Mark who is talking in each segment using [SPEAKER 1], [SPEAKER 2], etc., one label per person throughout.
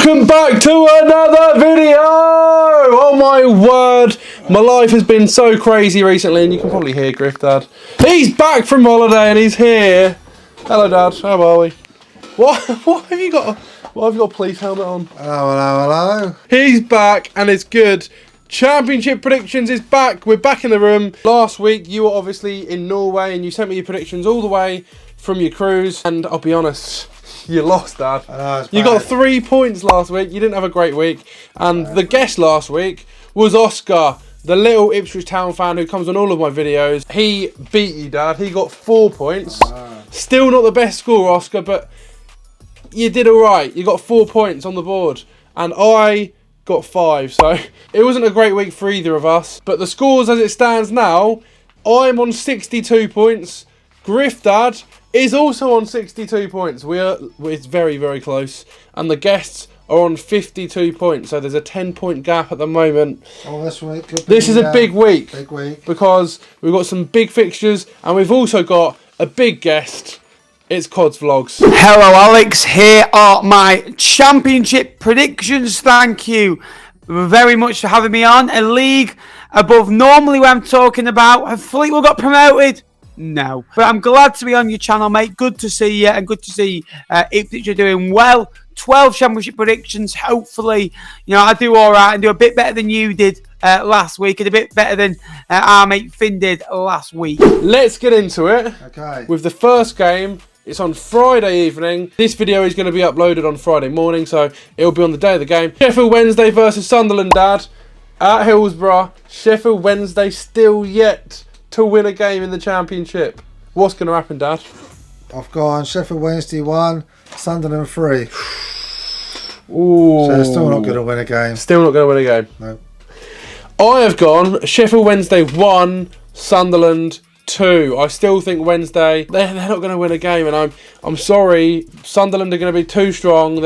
[SPEAKER 1] Welcome back to another video! Oh my word, my life has been so crazy recently, and you can probably hear Griff, Dad. He's back from holiday and he's here. Hello, Dad. How are we? What have you got? What have you got a police helmet on?
[SPEAKER 2] Hello.
[SPEAKER 1] He's back and it's good. Championship predictions is back. We're back in the room. Last week you were obviously in Norway and you sent me your predictions all the way from your cruise, and I'll be honest, you lost, Dad. You got 3 points last week. You didn't have a great week. And the guest last week was Oscar, the little Ipswich Town fan who comes on all of my videos. He beat you, Dad. He got 4 points. Still not the best score, Oscar, but you did all right. You got 4 points on the board. And I got 5. So it wasn't a great week for either of us. But the scores as it stands now, I'm on 62 points. Griff, Dad, is also on 62 points. It's very, very close. And the guests are on 52 points. So there's a 10-point gap at the moment.
[SPEAKER 2] Oh, this week.
[SPEAKER 1] This is a big week.
[SPEAKER 2] Big week.
[SPEAKER 1] Because we've got some big fixtures and we've also got a big guest. It's CODS Vlogs.
[SPEAKER 3] Hello, Alex. Here are my championship predictions. Thank you very much for having me on. A league above normally what I'm talking about. Have Fleetwood got promoted? No, but I'm glad to be on your channel, mate. Good to see you, and good to see Ipswich are doing well. 12 championship predictions. Hopefully, you know, I do all right and do a bit better than you did last week, and a bit better than our mate Finn did last week.
[SPEAKER 1] Let's get into it.
[SPEAKER 2] Okay.
[SPEAKER 1] With the first game. It's on Friday evening. This video is going to be uploaded on Friday morning, so it'll be on the day of the game. Sheffield Wednesday versus Sunderland, Dad, at Hillsborough. Sheffield Wednesday still yet to win a game in the Championship. What's going to happen, Dad?
[SPEAKER 2] I've gone Sheffield Wednesday 1, Sunderland 3.
[SPEAKER 1] Ooh.
[SPEAKER 2] So they're still not going to win a game.
[SPEAKER 1] Still not going to win a game.
[SPEAKER 2] No.
[SPEAKER 1] I have gone Sheffield Wednesday 1, Sunderland 2. I still think Wednesday, they're not going to win a game, and I'm sorry, Sunderland are going to be too strong.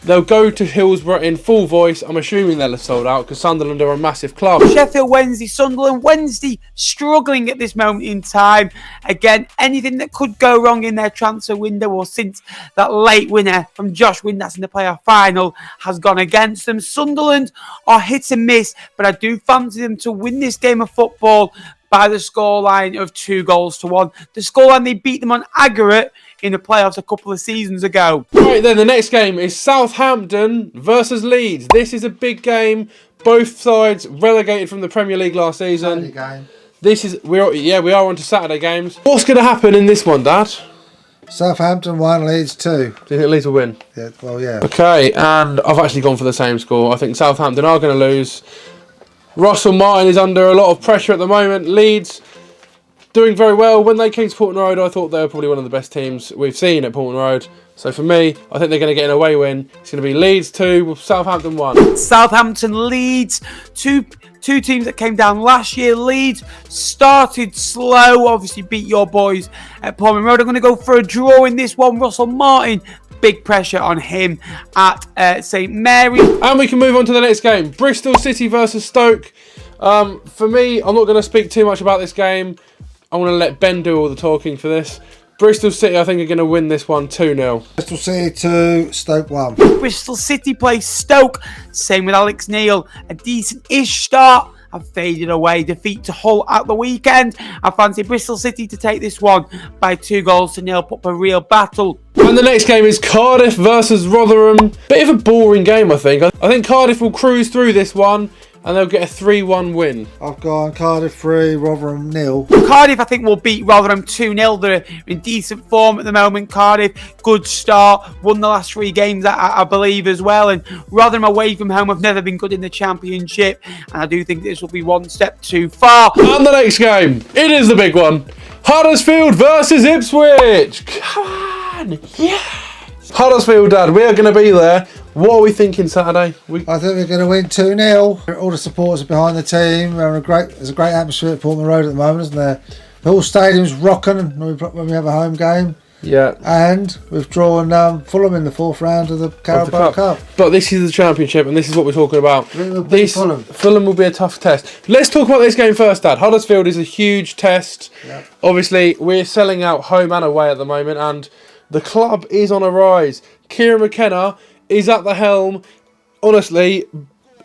[SPEAKER 1] They'll go to Hillsborough in full voice. I'm assuming they'll have sold out because Sunderland are a massive club.
[SPEAKER 3] Sheffield Wednesday, Sunderland Wednesday struggling at this moment in time. Again, anything that could go wrong in their transfer window, or since that late winner from Josh Windass in the playoff final has gone against them. Sunderland are hit and miss, but I do fancy them to win this game of football by the scoreline of 2-1. The scoreline they beat them on aggregate in the playoffs a couple of seasons ago.
[SPEAKER 1] Right then, the next game is Southampton versus Leeds. This is a big game. Both sides relegated from the Premier League last season.
[SPEAKER 2] Game.
[SPEAKER 1] We are on to Saturday games. What's going to happen in this one, Dad?
[SPEAKER 2] Southampton 1, Leeds 2.
[SPEAKER 1] Do you think Leeds will win?
[SPEAKER 2] Yeah, well, yeah.
[SPEAKER 1] Okay, and I've actually gone for the same score. I think Southampton are going to lose. Russell Martin is under a lot of pressure at the moment. Leeds doing very well. When they came to Portman Road, I thought they were probably one of the best teams we've seen at Portman Road. So for me, I think they're going to get an away win. It's going to be Leeds 2, Southampton 1.
[SPEAKER 3] Southampton, Leeds, two teams that came down last year. Leeds started slow, obviously beat your boys at Portman Road. I'm going to go for a draw in this one. Russell Martin, big pressure on him at St Mary.
[SPEAKER 1] And we can move on to the next game. Bristol City versus Stoke. For me, I'm not going to speak too much about this game. I want to let Ben do all the talking for this. Bristol City, I think, are going to win this one 2-0.
[SPEAKER 2] Bristol City 2, Stoke 1.
[SPEAKER 3] Bristol City play Stoke. Same with Alex Neil. A decent-ish start. Have faded away. Defeat to Hull at the weekend. I fancy Bristol City to take this one by 2-0. Put up a real battle.
[SPEAKER 1] And the next game is Cardiff versus Rotherham. Bit of a boring game, I think. I think Cardiff will cruise through this one and they'll get a 3-1 win.
[SPEAKER 2] I've gone Cardiff 3, Rotherham 0.
[SPEAKER 3] Cardiff, I think, will beat Rotherham 2-0. They're in decent form at the moment. Cardiff, good start. Won the last 3 games, I believe, as well. And Rotherham away from home have never been good in the Championship. And I do think this will be one step too far.
[SPEAKER 1] And the next game, it is the big one. Huddersfield versus Ipswich. Come on, yeah. Huddersfield, Dad, we are going to be there. What are we thinking Saturday?
[SPEAKER 2] I think we're going to win 2-0. All the supporters are behind the team. There's a great atmosphere at Portman Road at the moment, isn't there? The whole stadium's rocking when we have a home game.
[SPEAKER 1] Yeah.
[SPEAKER 2] And we've drawn Fulham in the 4th round of the Carabao Cup.
[SPEAKER 1] But this is the Championship, and this is what we're talking about.
[SPEAKER 2] Fulham
[SPEAKER 1] will be a tough test. Let's talk about this game first, Dad. Huddersfield is a huge test.
[SPEAKER 2] Yep.
[SPEAKER 1] Obviously, we're selling out home and away at the moment, and the club is on a rise. Kieran McKenna is at the helm. Honestly,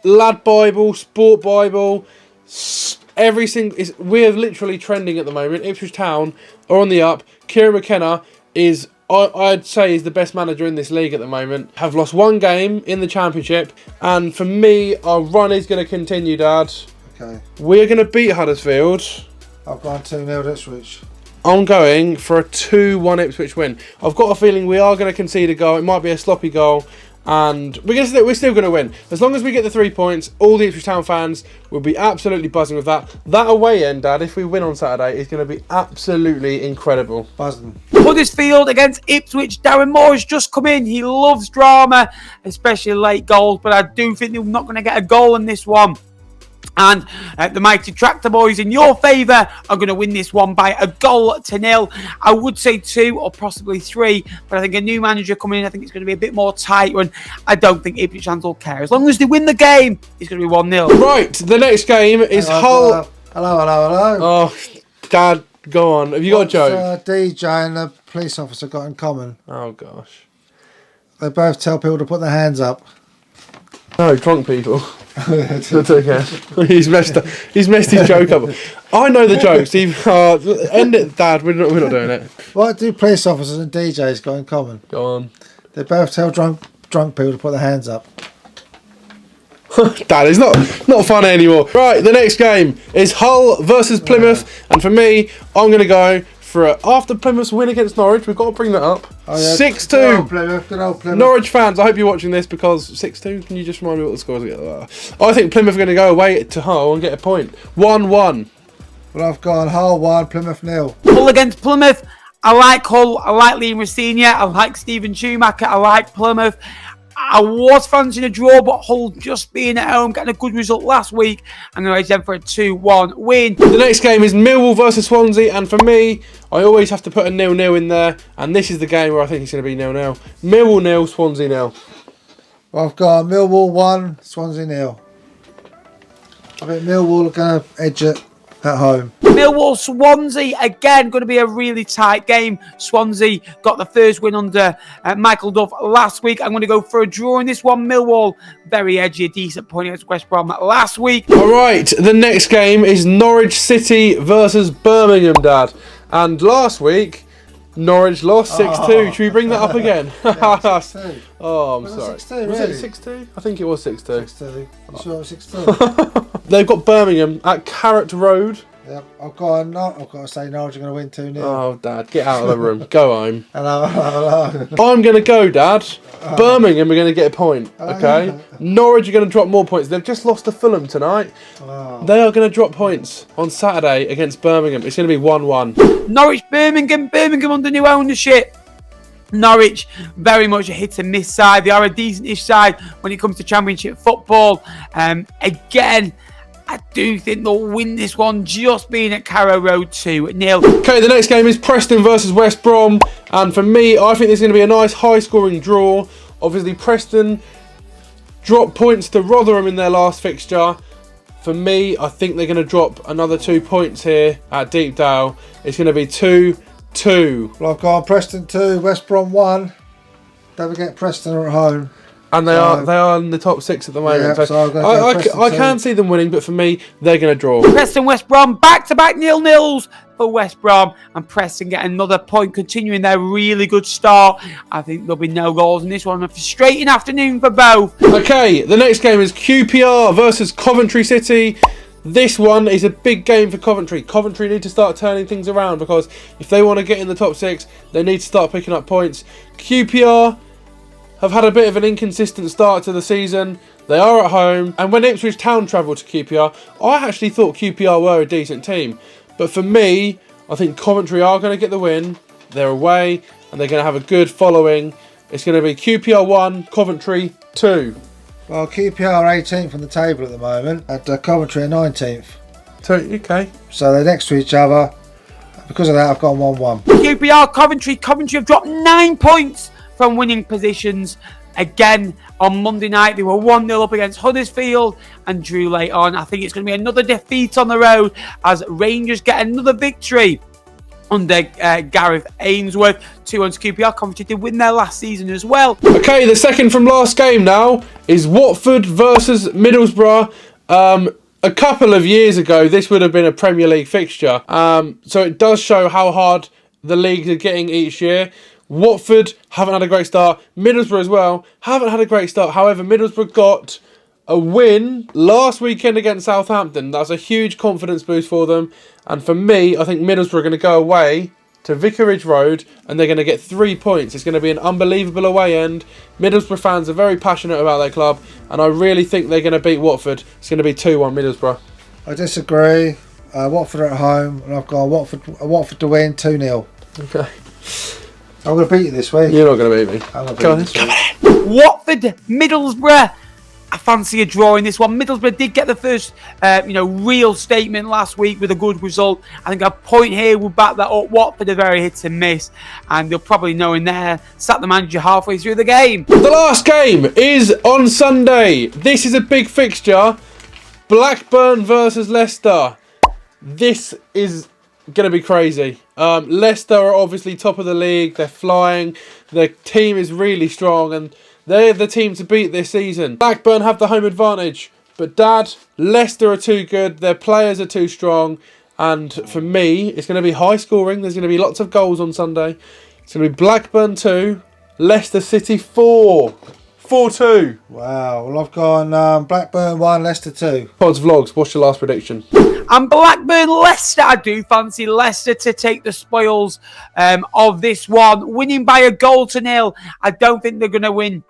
[SPEAKER 1] Lad Bible, Sport Bible, we're literally trending at the moment. Ipswich Town are on the up. Kieran McKenna is, I'd say, is the best manager in this league at the moment. Have lost one game in the Championship, and for me, our run is going to continue, Dad.
[SPEAKER 2] Okay.
[SPEAKER 1] We're going to beat Huddersfield.
[SPEAKER 2] I've gone 2-0 to Ipswich.
[SPEAKER 1] I'm going for a 2-1 Ipswich win. I've got a feeling we are going to concede a goal. It might be a sloppy goal. And we're still going to win. As long as we get the 3 points, all the Ipswich Town fans will be absolutely buzzing with that. That away end, Dad, if we win on Saturday, is going to be absolutely incredible.
[SPEAKER 2] Buzzing.
[SPEAKER 3] Huddersfield against Ipswich. Darren Moore has just come in. He loves drama, especially late goals. But I do think they're not going to get a goal in this one. And the mighty Tractor Boys, in your favour, are going to win this one by a goal to nil. I would say 2 or possibly 3, but I think a new manager coming in, I think it's going to be a bit more tight, and I don't think Ipswich fans will care. As long as they win the game, it's going to be 1-0.
[SPEAKER 1] Right, the next game is Hull.
[SPEAKER 2] Hello.
[SPEAKER 1] Oh, Dad, go on. Have you got a joke?
[SPEAKER 2] DJ and the police officer got in common?
[SPEAKER 1] Oh, gosh.
[SPEAKER 2] They both tell people to put their hands up.
[SPEAKER 1] No, drunk people. That's okay. He's messed his joke up. I know the jokes. End it, Dad. We're not doing it.
[SPEAKER 2] What do police officers and DJs got in common?
[SPEAKER 1] Go on.
[SPEAKER 2] They both tell drunk people to put their hands up.
[SPEAKER 1] Dad, it's not funny anymore. Right, the next game is Hull versus Plymouth, and for me, I'm going to go for after Plymouth's win against Norwich. We've got to bring that up. 6-2.
[SPEAKER 2] Good old Plymouth.
[SPEAKER 1] Norwich fans, I hope you're watching this, because 6-2. Can you just remind me what the scores are? I think Plymouth are going to go away to Hull and get a point. 1-1.
[SPEAKER 2] Well, I've gone Hull 1, Plymouth 0.
[SPEAKER 3] Hull against Plymouth. I like Hull. I like Liam Rosenior. I like Stephen Schumacher. I like Plymouth. I was fancying a draw, but Hull just being at home, getting a good result last week. I'm going to raise them for a 2-1 win.
[SPEAKER 1] The next game is Millwall versus Swansea, and for me, I always have to put a 0-0 in there, and this is the game where I think it's going to be 0-0. Millwall 0, Swansea 0.
[SPEAKER 2] Well, I've got Millwall 1, Swansea 0. I think Millwall are going to edge it at home.
[SPEAKER 3] Millwall Swansea, again, going to be a really tight game. Swansea got the first win under Michael Duff last week. I'm going to go for a draw in this one. Millwall, very edgy, a decent point against West Brom last week.
[SPEAKER 1] All right, the next game is Norwich City versus Birmingham, Dad. And last week, Norwich lost 6-2. Should we bring that up again? Oh, I'm
[SPEAKER 2] Was
[SPEAKER 1] sorry.
[SPEAKER 2] it 6-2,
[SPEAKER 1] Was
[SPEAKER 2] really?
[SPEAKER 1] it 6-2? I think it was 6-2.
[SPEAKER 2] 6-2. You sure it was 6-2?
[SPEAKER 1] They've got Birmingham at Carrot Road.
[SPEAKER 2] Yep. I've got to say Norwich are going to win 2-0.
[SPEAKER 1] Oh, Dad, get out of the room. Go home.
[SPEAKER 2] Hello.
[SPEAKER 1] I'm going to go, Dad. Birmingham are going to get a point, okay? Norwich are going to drop more points. They've just lost to Fulham tonight. They are going to drop points on Saturday against Birmingham. It's going to be 1-1.
[SPEAKER 3] Norwich, Birmingham under new ownership. Norwich, very much a hit and miss side. They are a decent-ish side when it comes to Championship football. Again, I do think they'll win this one, just being at Carrow Road 2-0.
[SPEAKER 1] Okay, the next game is Preston versus West Brom. And for me, I think this is going to be a nice high-scoring draw. Obviously, Preston dropped points to Rotherham in their last fixture. For me, I think they're going to drop another 2 points here at Deepdale. It's going to be 2-2.
[SPEAKER 2] Well, I've got Preston 2, West Brom 1. Don't forget Preston are at home.
[SPEAKER 1] And they are in the top 6 at the moment.
[SPEAKER 2] Yeah, so
[SPEAKER 1] I can see them winning, but for me, they're going to draw.
[SPEAKER 3] Preston, West Brom, back-to-back 0-0s for West Brom, and Preston get another point, continuing their really good start. I think there'll be no goals in this one. A frustrating afternoon for both.
[SPEAKER 1] Okay, the next game is QPR versus Coventry City. This one is a big game for Coventry. Coventry need to start turning things around, because if they want to get in the top 6, they need to start picking up points. QPR have had a bit of an inconsistent start to the season. They are at home, and when Ipswich Town travelled to QPR, I actually thought QPR were a decent team. But for me, I think Coventry are going to get the win. They're away, and they're going to have a good following. It's going to be QPR 1, Coventry 2.
[SPEAKER 2] Well, QPR are 18th on the table at the moment, and Coventry are 19th.
[SPEAKER 1] So, okay.
[SPEAKER 2] So they're next to each other. Because of that, I've gone 1-1.
[SPEAKER 3] QPR, Coventry have dropped 9 points from winning positions. Again, on Monday night, they were 1-0 up against Huddersfield and drew late on. I think it's going to be another defeat on the road as Rangers get another victory under Gareth Ainsworth. 2-1 to QPR. Coventry did win their last season as well.
[SPEAKER 1] Okay, the second from last game now is Watford versus Middlesbrough. A couple of years ago, this would have been a Premier League fixture. So it does show how hard the leagues are getting each year. Watford haven't had a great start. Middlesbrough as well haven't had a great start. However, Middlesbrough got a win last weekend against Southampton. That's a huge confidence boost for them. And for me, I think Middlesbrough are going to go away to Vicarage Road and they're going to get 3 points. It's going to be an unbelievable away end. Middlesbrough fans are very passionate about their club and I really think they're going to beat Watford. It's going to be 2-1 Middlesbrough.
[SPEAKER 2] I disagree. Watford are at home and I've got Watford to win 2-0.
[SPEAKER 1] Okay.
[SPEAKER 2] I'm going to beat you this week.
[SPEAKER 1] You're not going to beat me.
[SPEAKER 2] I'm going to beat you this week.
[SPEAKER 3] Watford, Middlesbrough. I fancy a draw in this one. Middlesbrough did get the first, real statement last week with a good result. I think a point here will back that up. Watford are very hit and miss, and they'll probably know in there. Sat the manager halfway through the game.
[SPEAKER 1] The last game is on Sunday. This is a big fixture. Blackburn versus Leicester. This is going to be crazy. Leicester are obviously top of the league. They're flying. Their team is really strong and they're the team to beat this season. Blackburn have the home advantage. But Dad, Leicester are too good. Their players are too strong. And for me, it's going to be high scoring. There's going to be lots of goals on Sunday. It's going to be Blackburn 2, Leicester City 4. 4-2.
[SPEAKER 2] Wow. Well, I've gone Blackburn 1, Leicester 2.
[SPEAKER 1] CODS Vlogs, what's your last prediction?
[SPEAKER 3] And Blackburn Leicester, I do fancy Leicester to take the spoils of this one. Winning by a goal to nil. I don't think they're going to win,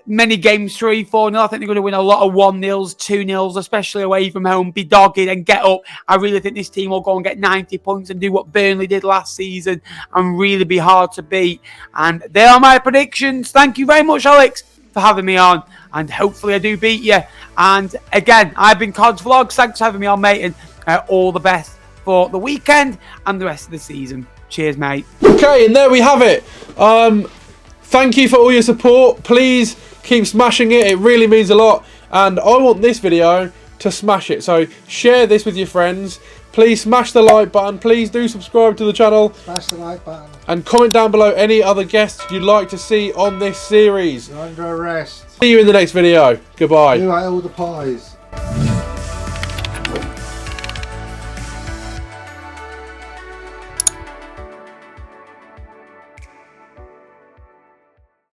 [SPEAKER 3] many games 3-4-0. I think they're going to win a lot of 1-0s, 2-0s, especially away from home. Be dogged and get up. I really think this team will go and get 90 points and do what Burnley did last season and really be hard to beat. And they are my predictions. Thank you very much, Alex, for having me on. And hopefully I do beat you. And again, I've been CODS Vlogs. Thanks for having me on, mate. And all the best for the weekend and the rest of the season. Cheers, mate.
[SPEAKER 1] Okay, and there we have it. Thank you for all your support. Please keep smashing it. It really means a lot. And I want this video to smash it. So share this with your friends. Please smash the like button. Please do subscribe to the channel.
[SPEAKER 2] Smash the like button.
[SPEAKER 1] And comment down below any other guests you'd like to see on this series.
[SPEAKER 2] You're under arrest.
[SPEAKER 1] See you in the next video. Goodbye.
[SPEAKER 2] You ate all the pies.